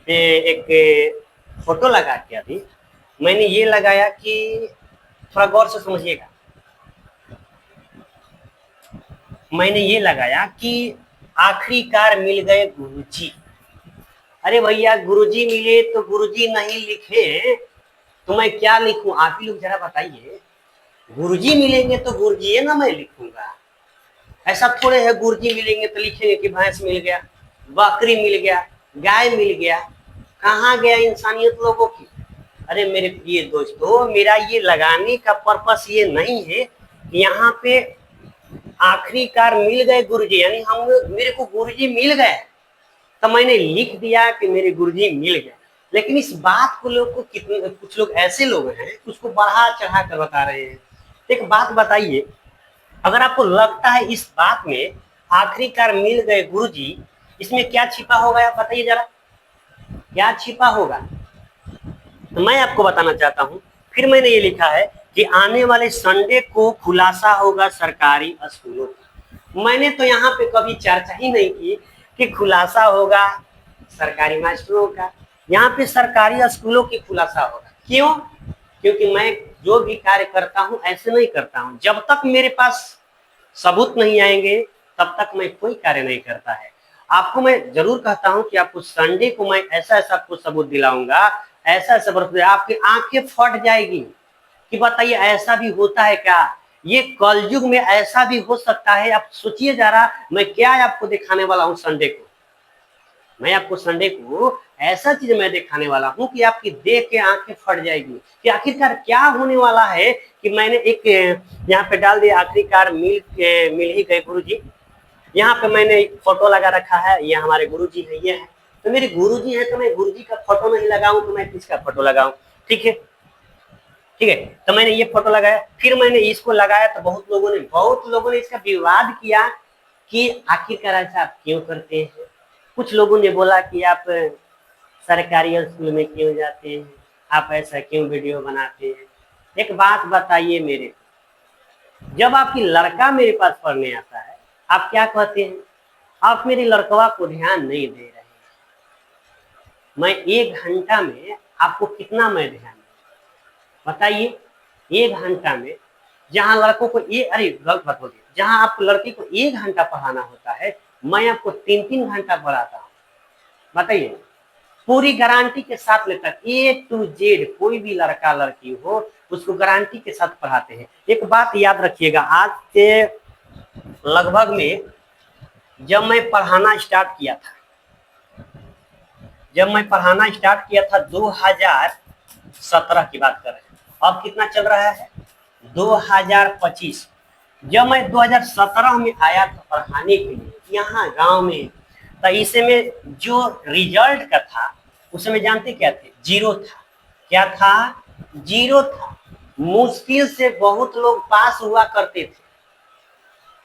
एक फोटो लगा के अभी मैंने ये लगाया कि थोड़ा गौर से समझिएगा। मैंने ये लगाया कि आखिरकार मिल गए गुरुजी। अरे भैया गुरुजी मिले तो गुरुजी नहीं लिखे तो मैं क्या लिखूं? आप ही लोग जरा बताइए। गुरुजी मिलेंगे तो गुरुजी ना मैं लिखूंगा। ऐसा थोड़े है गुरुजी मिलेंगे तो लिखेंगे कि भैंस मिल गया, बकरी मिल गया, गाय मिल गया। कहाँ गया इंसानियत लोगों की? अरे मेरे प्रिय दोस्तों, मेरा ये लगाने का पर्पस ये नहीं है कि यहाँ पे आखिरकार मिल गए गुरुजी, यानी हम मेरे को गुरुजी मिल गए तो मैंने लिख दिया कि मेरे गुरुजी मिल गए। लेकिन इस बात को लोग को कितने कुछ लोग ऐसे लोग हैं उसको बढ़ा चढ़ा कर बता रहे हैं। एक बात बताइए, अगर आपको लगता है इस बात में आखिरकार मिल गए गुरुजी, इसमें क्या छिपा होगा आप बताइए जरा, क्या छिपा होगा? तो मैं आपको बताना चाहता हूं। फिर मैंने ये लिखा है कि आने वाले संडे को खुलासा होगा सरकारी स्कूलों का। मैंने तो यहाँ पे कभी चर्चा ही नहीं की कि खुलासा होगा सरकारी मास्टरों का। यहाँ पे सरकारी स्कूलों की खुलासा होगा। क्यों? क्योंकि मैं जो भी कार्य करता हूँ ऐसे नहीं करता हूँ, जब तक मेरे पास सबूत नहीं आएंगे तब तक मैं कोई कार्य नहीं करता है। आपको मैं जरूर कहता हूं कि आपको संडे को मैं ऐसा ऐसा आपको सबूत दिलाऊंगा, ऐसा ऐसा बर्फ आपकी आंखें फट जाएगी कि बताइए ऐसा भी होता है क्या? ये कलयुग में ऐसा भी हो सकता है? आप सोचिए जरा, मैं क्या आपको दिखाने वाला हूं संडे को। मैं आपको संडे को ऐसा चीज मैं दिखाने वाला हूं कि आपकी देख के आंखें फट जाएगी कि आखिरकार क्या होने वाला है। कि मैंने एक यहाँ पे डाल दिया आखिरकार मिल ही गए गुरुजी। यहाँ पे मैंने एक फोटो लगा रखा है, ये हमारे गुरुजी है, ये है। तो मेरे गुरुजी है तो मैं गुरुजी का फोटो नहीं लगाऊं तो मैं किसका फोटो लगाऊं? ठीक है, ठीक है। तो मैंने ये फोटो लगाया, फिर मैंने इसको लगाया तो बहुत लोगों ने इसका विवाद किया कि आखिरकार ऐसा आप क्यों करते हैं। कुछ लोगों ने बोला कि आप सरकारी स्कूल में क्यों जाते हैं, आप ऐसा क्यों वीडियो बनाते हैं। एक बात बताइए मेरे, जब आपकी लड़का मेरे पास पढ़ने आता है आप क्या कहते हैं? आप मेरे लड़कवा को ध्यान नहीं दे रहे हैं। मैं 1 घंटा में आपको कितना मैं ध्यान दूं बताइए? 1 घंटा में जहां लड़कों को अरे गलत बात बोलिए, जहां आपको लड़के को 1 घंटा पढ़ाना होता है मैं आपको 3-3 घंटा पढ़ाता हूँ। बताइए, पूरी गारंटी के साथ लेकर A to Z कोई भी लड़का लड़की हो उसको गारंटी के साथ पढ़ाते हैं। एक बात याद रखिएगा, आज से लगभग में जब मैं पढ़ाना स्टार्ट किया था 2017 की बात कर रहे हैं। अब कितना चल रहा है? 2025। जब मैं 2017 में आया था पढ़ाने के लिए यहाँ गांव में, तो इसे में जो रिजल्ट का था उसमें जानते क्या थे? जीरो था। क्या था? जीरो था। मुश्किल से बहुत लोग पास हुआ करते थे।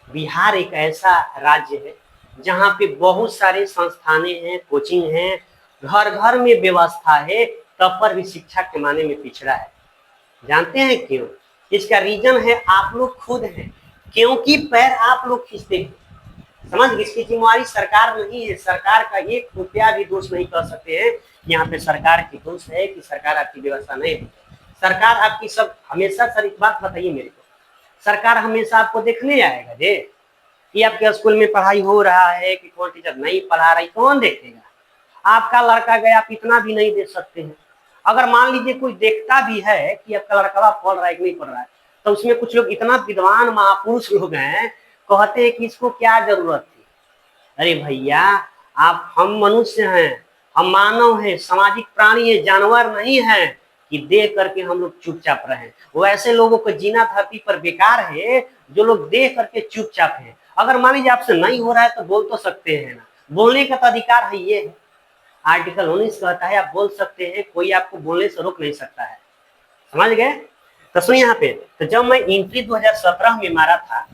बिहार एक ऐसा राज्य है जहाँ पे बहुत सारे संस्थानें हैं, कोचिंग हैं, घर घर में व्यवस्था है, तब पर भी शिक्षा के माने में पिछड़ा है। जानते हैं क्यों? इसका रीजन है आप लोग खुद हैं, क्योंकि पैर आप लोग खींचते हैं। समझ गए? इसकी जिम्मेवारी सरकार नहीं है। सरकार का 1 रुपया भी दोष नहीं कर सकते हैं। यहाँ पे सरकार की दोष है कि सरकार आपकी व्यवस्था नहीं है। सरकार आपकी सब हमेशा, सर एक बात बताइए मेरे को, सरकार हमेशा आपको देखने आएगा जे कि आपके स्कूल में पढ़ाई हो रहा है कि कौन टीचर नहीं पढ़ा रही? कौन देखेगा? आपका लड़का गया, आप इतना भी नहीं देख सकते हैं। अगर मान लीजिए कोई देखता भी है कि आपका लड़का पढ़ रहा है कि नहीं पढ़ रहा है, तो उसमें कुछ लोग इतना विद्वान महापुरुष लोग हैं, कहते हैं कि इसको क्या जरूरत थी। अरे भैया, हम मनुष्य हैं, हम मानव हैं, सामाजिक प्राणी है, जानवर नहीं है कि देख करके हम लोग चुपचाप रहें। वो ऐसे लोगों को जीना धरती पर बेकार है जो लोग देख करके चुपचाप हैं। अगर मान लीजिए आपसे नहीं हो रहा है तो बोल तो सकते हैं ना, बोलने का तो अधिकार है। ये आर्टिकल 19 कहता है आप बोल सकते हैं, कोई आपको बोलने से रोक नहीं सकता है। समझ गए? तो सुनिए यहाँ पे, तो जब मैं एंट्री 2017 में मारा था,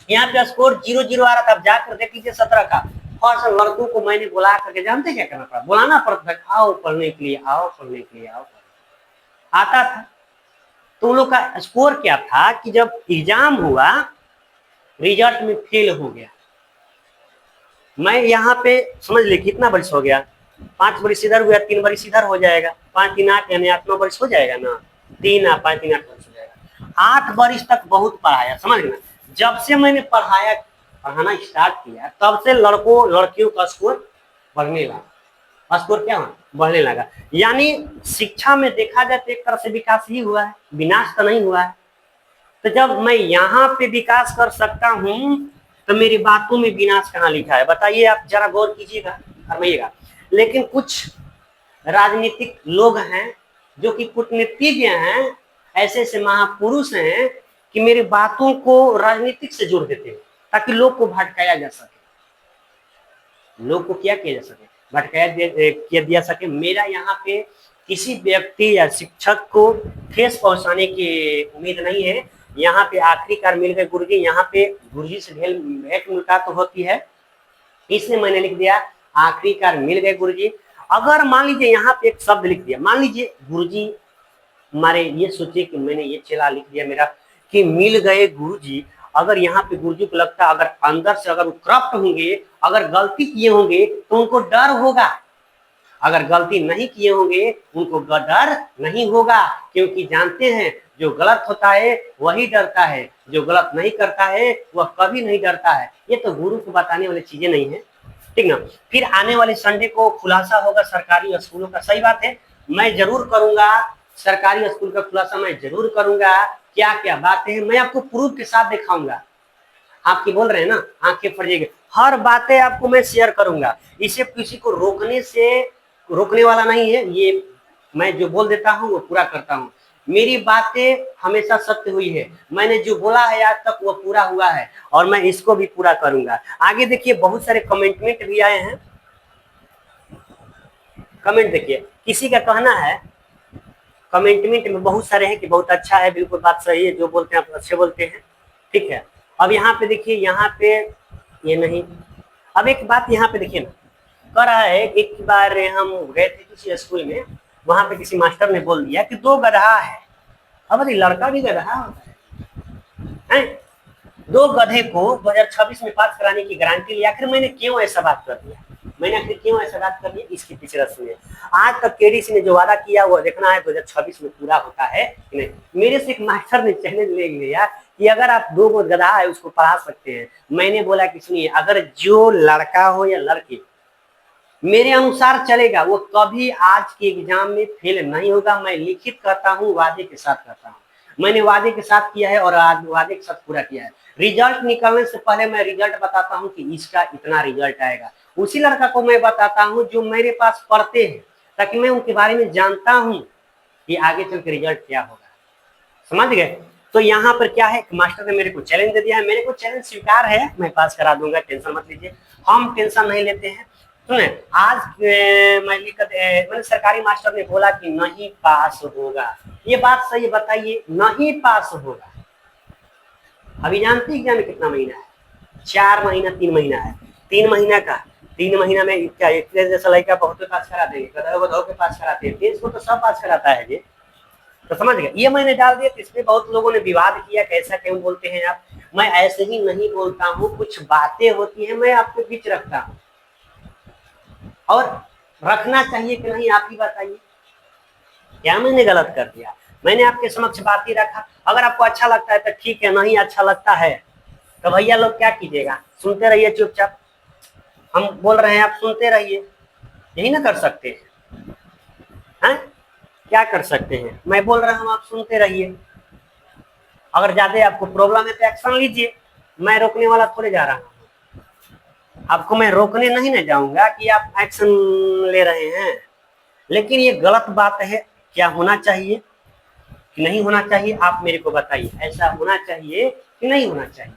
यहाँ पे स्कोर 0-0 आ रहा था। आप जाकर देख लीजिए 17 का। और सब लड़कों को मैंने बुला करके, जानते क्या करना पड़ा? बुलाना पड़ता था, आओ पढ़ने के लिए, आओ पढ़ने के लिए, आओ। आता था तो उन लोग का स्कोर क्या था कि जब एग्जाम हुआ रिजल्ट में फेल हो गया। मैं यहाँ पे समझ ले कितना वर्ष हो गया, 5 बरिस इधर हुआ, 3 बरिस इधर हो जाएगा, 5 3 8 यानी 8 9 बरिस हो जाएगा ना, 3 5 3 8 बरिस हो जाएगा। 8 बरिस तक बहुत पढ़ाया, समझ गए ना। जब से मैंने पढ़ाना स्टार्ट किया तब से लड़कों लड़कियों का स्कोर बढ़ने लगा, स्कोर क्या बढ़ने लगा। यानी शिक्षा में देखा जाए तो एक तरह से विकास ही हुआ है, विनाश तो नहीं हुआ है। तो जब मैं यहाँ पे विकास कर सकता हूँ तो मेरी बातों में विनाश कहाँ लिखा है बताइए, आप जरा गौर कीजिएगा, फरमाइएगा। लेकिन कुछ राजनीतिक लोग हैं जो कि कूटनीतिज्ञ हैं, ऐसे ऐसे महापुरुष हैं कि मेरी बातों को राजनीतिक से जोड़ देते हैं ताकि लोग को भटकाया जा सके, लोग को क्या किया जा सके, भटकाया किया दिया सके। मेरा यहाँ पे किसी व्यक्ति या शिक्षक को ठेस पहुंचाने की उम्मीद नहीं है। यहाँ पे आखिरकार मिल गए गुरुजी, यहाँ पे गुरुजी से भेंट मुलाकात तो होती है, इसलिए मैंने लिख दिया आखिरकार मिल गए गुरुजी। अगर मान लीजिए यहाँ पे एक शब्द लिख दिया, मान लीजिए गुरुजी हमारे, ये सोचिए कि मैंने ये चला लिख दिया मेरा कि मिल गए गुरुजी। अगर यहाँ पे गुरुजी को लगता अगर अंदर से अगर करप्ट होंगे, अगर गलती किए होंगे तो उनको डर होगा, अगर गलती नहीं किए होंगे उनको डर नहीं होगा, क्योंकि जानते हैं जो गलत होता है वही डरता है, जो गलत नहीं करता है वह कभी नहीं डरता है। ये तो गुरु को बताने वाली चीजें नहीं है, ठीक ना। फिर आने वाले संडे को खुलासा होगा सरकारी स्कूलों का, सही बात है, मैं जरूर करूंगा सरकारी स्कूल का खुलासा, मैं जरूर करूंगा। क्या क्या बातें हैं मैं आपको प्रूफ के साथ दिखाऊंगा। आपकी बोल रहे हैं ना आंखें फटेगी, हर बातें आपको मैं शेयर करूंगा। इसे किसी को रोकने वाला नहीं है, ये मैं जो बोल देता हूँ वो पूरा करता हूँ। मेरी बातें हमेशा सत्य हुई है, मैंने जो बोला है आज तक वो पूरा हुआ है और मैं इसको भी पूरा करूंगा। आगे देखिए बहुत सारे कमेंटमेंट भी आए हैं, कमेंट देखिए, किसी का कहना है कमेंटमेंट में बहुत सारे हैं कि बहुत अच्छा है, बिल्कुल बात सही है, जो बोलते हैं आप अच्छे बोलते हैं, ठीक है। अब यहाँ पे देखिए, यहाँ पे ये नहीं, अब एक बात यहाँ पे देखिए ना, कह रहा है एक बार हम गए थे किसी स्कूल में, वहां पे किसी मास्टर ने बोल दिया कि 2 गधा है। अब अरे लड़का भी गधा होता है, 2 गधे को 2026 में पास कराने की गारंटी ली। आखिर मैंने क्यों ऐसा बात कर दिया, मैंने आखिर क्यों ऐसा बात कर दिया, इसके पीछे सुनिए। आज तक केडीसी ने जो वादा किया वो देखना है 2026 में पूरा होता है कि नहीं। मेरे से एक मास्टर ने चैलेंज ले लिया कि अगर आप 2 गधा है उसको पढ़ा सकते हैं। मैंने बोला कि सुनिए, अगर जो लड़का हो या लड़की मेरे अनुसार चलेगा वो कभी आज के एग्जाम में फेल नहीं होगा। मैं लिखित करता हूँ, वादे के साथ करता हूँ, मैंने वादे के साथ किया है और आज वादे के साथ पूरा किया है। रिजल्ट निकलने से पहले मैं रिजल्ट बताता हूँ कि इसका इतना रिजल्ट आएगा। उसी लड़का को मैं बताता हूँ जो मेरे पास पढ़ते हैं, ताकि मैं उनके बारे में जानता हूँ कि आगे चल के रिजल्ट क्या होगा, समझ गए। तो यहाँ पर क्या है, मास्टर ने मेरे को चैलेंज दे दिया है, मेरे को चैलेंज स्वीकार है, मैं पास करा दूंगा, टेंशन मत लीजिए, हम टेंशन नहीं लेते हैं। सुने, आज मैंने सरकारी मास्टर ने बोला कि नहीं पास होगा, ये बात सही, बताइए नहीं पास होगा। अभी जानते हैं एग्जाम में कितना महीना है, 4 महीना 3 महीना है, 3 महीना का 3 महीना में क्या एक जैसा लड़का बहुत पास करा देंगे, गधों के पास कराते हैं, इसको तो सब पास कराता है जी, तो समझ गए। ये मैंने डाल दिया, इसमें बहुत लोगों ने विवाद किया, कैसा क्यों बोलते हैं आप। मैं ऐसे ही नहीं बोलता हूँ, कुछ बातें होती है मैं आपके बीच रखता हूँ, और रखना चाहिए कि नहीं आप ही बताइए। क्या मैंने गलत कर दिया, मैंने आपके समक्ष बात ही रखा। अगर आपको अच्छा लगता है तो ठीक है, नहीं अच्छा लगता है तो भैया लोग क्या कीजिएगा, सुनते रहिए चुपचाप, हम बोल रहे हैं आप सुनते रहिए, यही ना कर सकते हैं, क्या कर सकते हैं, मैं बोल रहा हूँ आप सुनते रहिए। अगर ज्यादा आपको प्रॉब्लम है तो एक्शन लीजिए, मैं रोकने वाला थोड़े जा रहा हूँ, आपको मैं रोकने नहीं ना जाऊंगा कि आप एक्शन ले रहे हैं। लेकिन ये गलत बात है, क्या होना चाहिए कि नहीं होना चाहिए, आप मेरे को बताइए, ऐसा होना चाहिए कि नहीं होना चाहिए,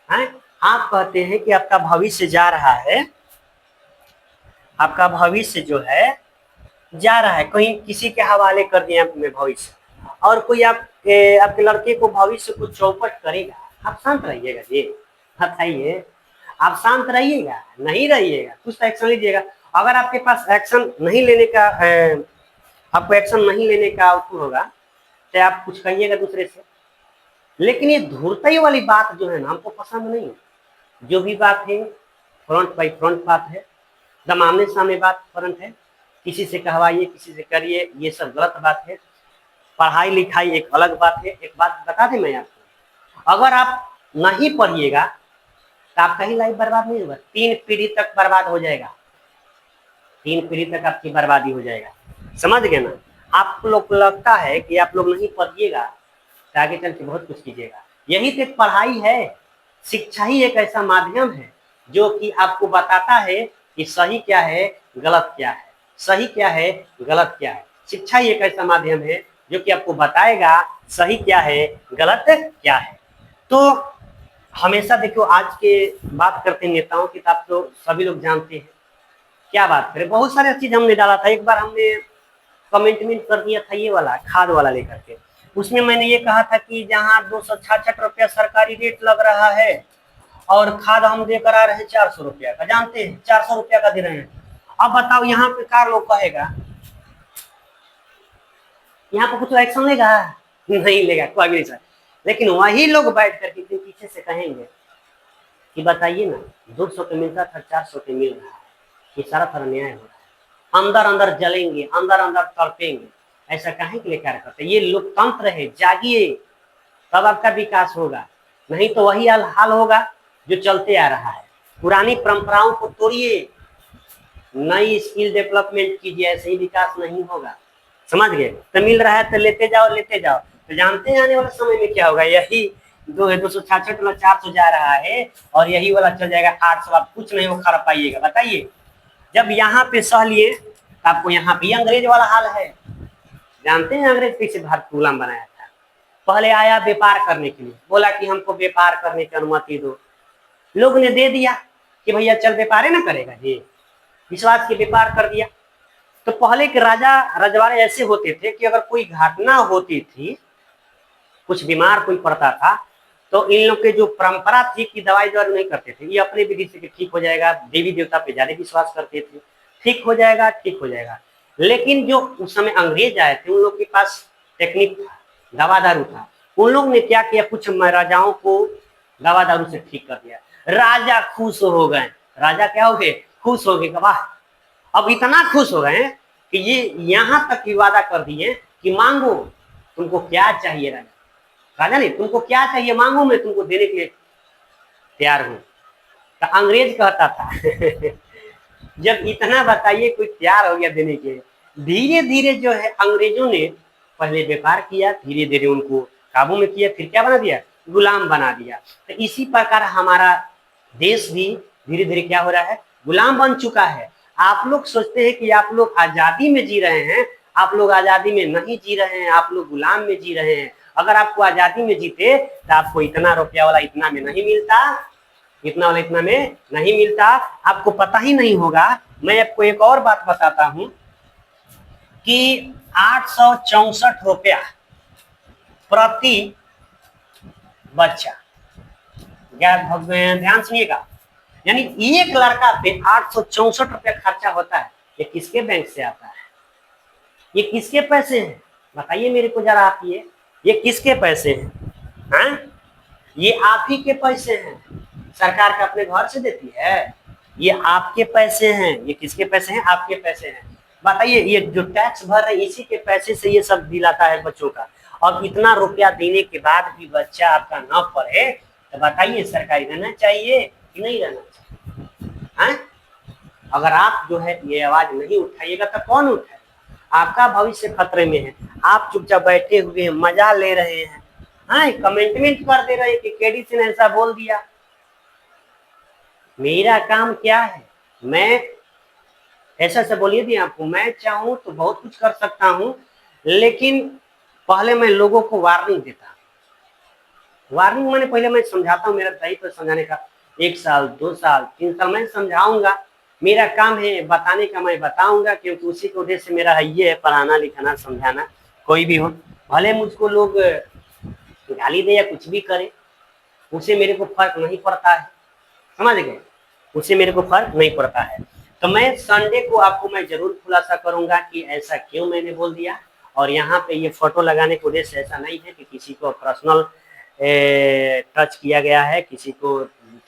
हैं? आप कहते हैं कि आपका भविष्य जा रहा है, आपका भविष्य जो है जा रहा है, कहीं किसी के हवाले कर दिया आपने भविष्य, और कोई आपके लड़के को भविष्य को चौपट करेगा, आप शांत रहिएगा जी, बताइए, आप शांत रहिएगा, नहीं रहिएगा, कुछ तो एक्शन लीजिएगा। अगर आपके पास एक्शन नहीं लेने का आपको एक्शन नहीं लेने का आउटपुट होगा तो आप कुछ कहिएगा दूसरे से। लेकिन ये धूर्तई वाली बात जो है ना, हमको पसंद नहीं। जो भी बात है फ्रंट बाई फ्रंट बात है, एकदम आमने सामने बात फर्क है। किसी से कहवाइए, किसी से करिए, ये सब गलत बात है। पढ़ाई लिखाई एक अलग बात है। एक बात बता दें मैं आपको, अगर आप नहीं पढ़िएगा तो आपका ही लाइफ बर्बाद नहीं होगा, 3 पीढ़ी तक बर्बाद हो जाएगा, 3 पीढ़ी तक आपकी बर्बादी हो जाएगा। समझ गए ना? आप लोग को लगता है कि आप लोग नहीं पढ़िएगा तो आगे चल के बहुत कुछ कीजिएगा। यही तो एक पढ़ाई है। शिक्षा ही एक ऐसा माध्यम है जो कि आपको बताता है कि सही क्या है, गलत क्या है, सही क्या है, गलत क्या है। शिक्षा ही एक ऐसा माध्यम है जो कि आपको बताएगा सही क्या है, गलत क्या है। तो हमेशा देखो, आज के बात करते हैं नेताओं की, तो आप तो सभी लोग जानते हैं क्या बात करें। बहुत सारे चीज हमने डाला था। एक बार हमने कमेंटमेंट कर दिया था ये वाला खाद वाला लेकर के। उसमें मैंने ये कहा था कि जहाँ 266 रुपया सरकारी रेट लग रहा है और खाद हम देकर आ रहे हैं 400 रुपया का, जानते हैं 400 रुपया का दे रहे हैं। अब बताओ यहाँ पे कार लोग कहेगा, यहाँ पे कुछ एक्शन लेगा? नहीं लेगा, कोई भी नहीं। लेकिन वही लोग बैठ करके पीछे से कहेंगे कि बताइए ना, 200 के मिलता था 400 के मिल रहा है, ये सारा तरह न्याय हो रहा है। अंदर अंदर जलेंगे, अंदर अंदर तड़पेंगे। ऐसा काहे के लिए कार्य करते? ये लोकतंत्र है, जागिए, तब आपका विकास होगा। नहीं तो वही हाल होगा जो चलते आ रहा है। पुरानी परंपराओं को तोड़िए, नई स्किल डेवलपमेंट कीजिए, ऐसे ही विकास नहीं होगा। समझ गए? तो मिल रहा है तो लेते जाओ, लेते जाओ। तो जानते हैं आने वाले समय में क्या होगा? यही 266 वाला 400 जा रहा है और यही वाला चल जाएगा 800। आप कुछ नहीं वो कर पाइएगा। बताइए, जब यहाँ पे सह लिए तो आपको यहाँ भी अंग्रेज वाला हाल है। जानते हैं अंग्रेज कैसे भारत को गुलाम बनाया था? पहले आया व्यापार करने के लिए, बोला कि हमको व्यापार करने की अनुमति दो। लोग ने दे दिया कि भैया चल व्यापार ना करेगा जी, विश्वास के व्यापार कर दिया। तो पहले के राजा रजवाड़े ऐसे होते थे कि अगर कोई घटना होती थी, कुछ बीमार कोई पड़ता था, तो इन लोग के जो परंपरा थी कि दवाई दवाई नहीं करते थे, ये अपने विधि से ठीक हो जाएगा। देवी देवता पे ज्यादा विश्वास करते थे, ठीक हो जाएगा, ठीक हो जाएगा। लेकिन जो उस समय अंग्रेज आए थे, उन लोग के पास टेक्निक था, दवा दारू था। उन लोग ने क्या किया, कुछ राजाओं को दवा दारू से ठीक कर दिया। राजा खुश हो गए। राजा क्या हो गए? खुश हो गए। वाह, अब इतना खुश हो गए कि ये यहां तक की वादा कर दिए कि मांगो, तुमको क्या चाहिए राजा। राजा नहीं, तुमको क्या चाहिए मांगो, मैं तुमको देने के लिए तैयार हूं। तो अंग्रेज कहता था जब इतना बताइए कोई तैयार हो गया देने के, धीरे धीरे जो है अंग्रेजों ने पहले व्यापार किया, धीरे धीरे उनको काबू में किया, फिर क्या बना दिया? गुलाम बना दिया। तो इसी प्रकार हमारा देश भी धीरे धीरे क्या हो रहा है? गुलाम बन चुका है। आप लोग सोचते हैं कि आप लोग आजादी में जी रहे हैं, आप लोग आजादी में नहीं जी रहे हैं, आप लोग गुलाम में जी रहे हैं। अगर आपको आजादी में जीते तो आपको इतना रुपया वाला इतना में नहीं मिलता, इतना वाला इतना में नहीं मिलता, आपको पता ही नहीं होगा। मैं आपको एक और बात बताता हूं कि 864 रुपया प्रति बच्चा, ध्यान सुनिएगा, यानी एक लड़का पे 864 रुपया खर्चा होता है। ये किसके बैंक से आता है? ये किसके पैसे हैं? बताइए मेरे को जरा आप, ये किसके पैसे हैं? हाँ? ये आप ही के पैसे हैं। सरकार का अपने घर से देती है? ये आपके पैसे हैं। ये किसके पैसे हैं? आपके पैसे हैं। बताइए, ये जो टैक्स भर रहे इसी के पैसे से ये सब दिलाता है बच्चों का। और इतना रुपया देने के बाद भी बच्चा आपका न पढ़े तो बताइए सरकारी रहना चाहिए कि नहीं रहना चाहिए? हाँ? अगर आप जो है ये आवाज नहीं उठाइएगा तो कौन उठाएगा? आपका भविष्य खतरे में है। आप चुपचाप बैठे हुए हैं, मजा ले रहे हैं, हाँ, कमेंटमेंट कर दे रहे हैं कि केडीसी ने ऐसा बोल दिया। मेरा काम क्या है? मैं ऐसा से बोलिए भी आपको, मैं चाहूं तो बहुत कुछ कर सकता हूं, लेकिन पहले मैं लोगों को वार्निंग देता। वार्निंग मैंने पहले मैं समझाता हूँ, मेरा दायित्व समझाने का। 1 साल 2 साल 3 साल मैं समझाऊंगा, मेरा काम है बताने का, मैं बताऊंगा, क्योंकि उसी के उद्देश्य से मेरा ये है, पढ़ाना लिखाना समझाना। कोई भी हो, भले मुझको लोग गाली दे या कुछ भी करे, उसे मेरे को फर्क नहीं पड़ता है। समझ गए? उसे मेरे को फर्क नहीं पड़ता है। तो मैं संडे को आपको मैं जरूर खुलासा करूंगा कि ऐसा क्यों मैंने बोल दिया। और यहाँ पे ये फोटो लगाने के उद्देश्य ऐसा नहीं है कि किसी को पर्सनल टच किया गया है, किसी को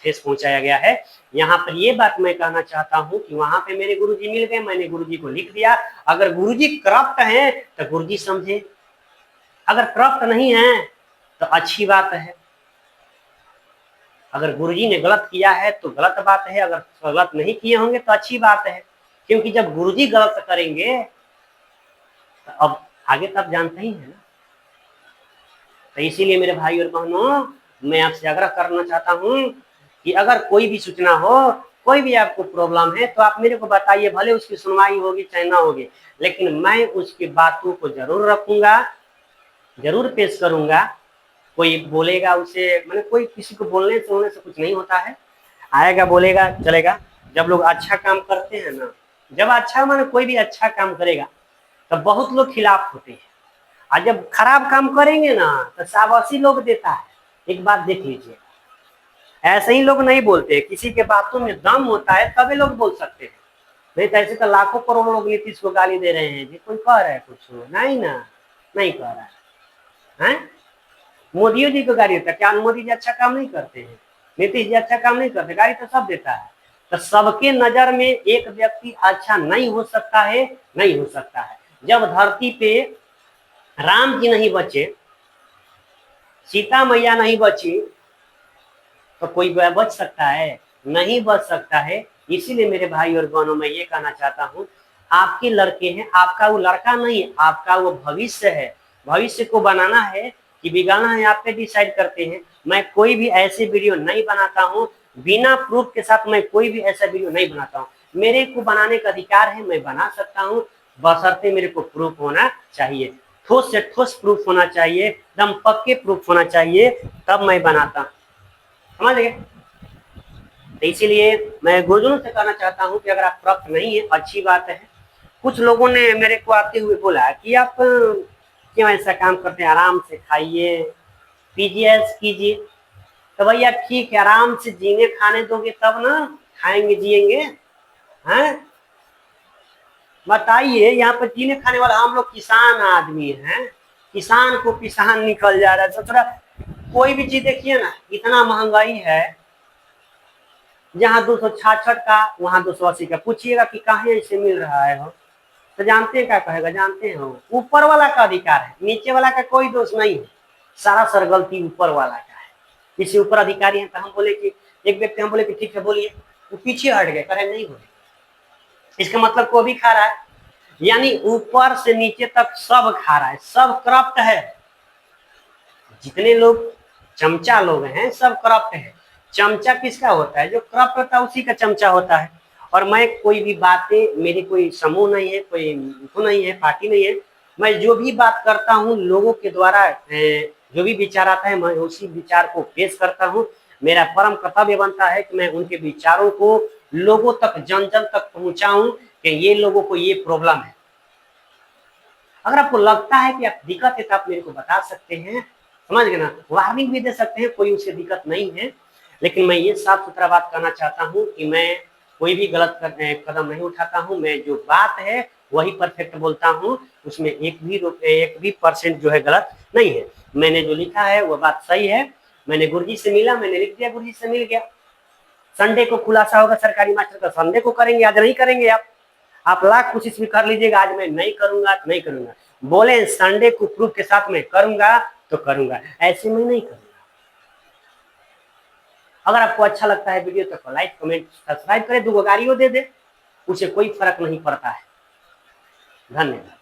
ठेस पहुंचाया गया है। यहाँ पर ये बात मैं कहना चाहता हूँ कि वहां पे मेरे गुरुजी मिल गए, मैंने गुरुजी को लिख दिया। अगर गुरुजी करप्ट हैं तो गुरुजी समझे, अगर करप्ट नहीं है तो अच्छी बात है। अगर गुरुजी ने गलत किया है तो गलत बात है, अगर गलत नहीं किए होंगे तो अच्छी बात है, क्योंकि जब गुरुजी गलत करेंगे तो अब आगे तब जानते ही है ना। तो इसीलिए मेरे भाई और बहनों, मैं आपसे आग्रह करना चाहता हूँ कि अगर कोई भी सूचना हो, कोई भी आपको प्रॉब्लम है तो आप मेरे को बताइए, भले उसकी सुनवाई होगी चाहे ना होगी, लेकिन मैं उसकी बातों को जरूर रखूंगा, जरूर पेश करूंगा। कोई बोलेगा उसे, मैंने कोई किसी को बोलने से होने से कुछ नहीं होता है, आएगा बोलेगा चलेगा। जब लोग अच्छा काम करते हैं ना, जब अच्छा माने कोई भी अच्छा काम करेगा तो बहुत लोग खिलाफ होते हैं, और जब खराब काम करेंगे ना तो शाबाशी लोग देता है। एक बात देख लीजिए, ऐसे ही लोग नहीं बोलते, किसी के बातों में दम होता है तभी लोग बोल सकते हैं, नहीं तो ऐसे तो लाखों करोड़ों लोग नीतीश को गाली दे रहे हैं जी, कोई कह रहा है कुछ नहीं ना, नहीं कह रहा है। मोदी जी को गाली देता है, क्या मोदी जी अच्छा काम नहीं करते हैं? नीतीश जी अच्छा काम नहीं करते? गाली तो सब देता है। तो सबके नजर में एक व्यक्ति अच्छा नहीं हो सकता है, नहीं हो सकता है। जब धरती पे राम जी नहीं बचे, सीता मैया नहीं बची, तो कोई बच सकता है? नहीं बच सकता है। इसीलिए मेरे भाई और बहनों, मैं ये कहना चाहता हूँ, आपके लड़के हैं, आपका वो लड़का नहीं है, आपका वो भविष्य है। भविष्य को बनाना है कि बिगाड़ना है, आप पे डिसाइड करते हैं। मैं कोई भी ऐसे वीडियो नहीं बनाता हूँ, बिना प्रूफ के साथ मैं कोई भी ऐसा वीडियो नहीं बनाता हूँ। मेरे को बनाने का अधिकार है, मैं बना सकता हूँ, बशर्ते मेरे को प्रूफ होना चाहिए, ठोस से ठोस प्रूफ होना चाहिए, एकदम पक्के प्रूफ होना चाहिए, तब मैं बनाता हूँ। समझ गए? तो इसीलिए मैं गुरुजनों से कहना चाहता हूं कि अगर आप प्राप्त नहीं है, अच्छी बात है। कुछ लोगों ने मेरे को आते हुए बोला कि आप क्यों ऐसा काम करते हैं, आराम से खाइए पीजिए कीजिए। तो भैया ठीक है, आराम से जीने खाने दोगे तब ना खाएंगे जिएंगे, हैं? बताइए, यहाँ पर जीने खाने वाला हम लोग किसान आदमी हैं, किसान को किसान निकल जा रहा है। तो थोड़ा कोई भी चीज देखिए ना, इतना महंगाई है, जहाँ 266 का वहां 280 का, पूछिएगा कि कहाँ ऐसे मिल रहा है हो, तो जानते हैं क्या कहेगा, जानते हो ऊपर वाला का अधिकार है, नीचे वाला का कोई दोष नहीं है, सारा सर गलती ऊपर वाला का है। किसी ऊपर अधिकारी है तो हम बोले कि, एक व्यक्ति हम बोले कि ठीक है बोलिए, वो पीछे हट गए, कहे नहीं बोले, इसका मतलब को भी खा रहा है, यानी ऊपर से नीचे तक सब खा रहा है, सब करप्ट है। जितने लोग चमचा लोग हैं सब करप्ट है। चमचा किसका होता है? जो करप्ट होता है उसी का चमचा होता है। और मैं कोई भी बातें, मेरी कोई समूह नहीं है, कोई नहीं है, पार्टी नहीं है, मैं जो भी बात करता हूँ लोगों के द्वारा जो भी विचार आता है मैं उसी विचार को पेश करता हूँ। मेरा परम कर्तव्य बनता है कि मैं उनके विचारों को लोगों तक, जन जन तक पहुंचाऊं कि ये लोगों को ये प्रॉब्लम है। अगर आपको लगता है कि आप दिक्कत है तो आप मेरे को बता सकते हैं, समझ गए ना, वार्निंग भी दे सकते हैं, कोई उससे दिक्कत नहीं है। लेकिन मैं ये साफ सुथरा बात कहना चाहता हूँ कि मैं कोई भी गलत कदम नहीं उठाता हूँ, मैं जो बात है वही परफेक्ट बोलता हूँ, उसमें एक भी परसेंट जो है गलत नहीं है। मैंने जो लिखा है वो बात सही है। मैंने गुरुजी से मिला, मैंने लिख दिया, गुरुजी से मिल गया। संडे को खुलासा होगा सरकारी मास्टर का, संडे को करेंगे, आज नहीं करेंगे। आप लाख कोशिश भी कर लीजिएगा, आज मैं नहीं करूंगा तो नहीं करूंगा, बोले संडे को प्रूफ के साथ मैं करूंगा तो करूंगा, ऐसे में नहीं करूंगा। अगर आपको अच्छा लगता है वीडियो तो लाइक कमेंट सब्सक्राइब करें, 2 गाड़ियों दे दे, उसे कोई फर्क नहीं पड़ता है। धन्यवाद।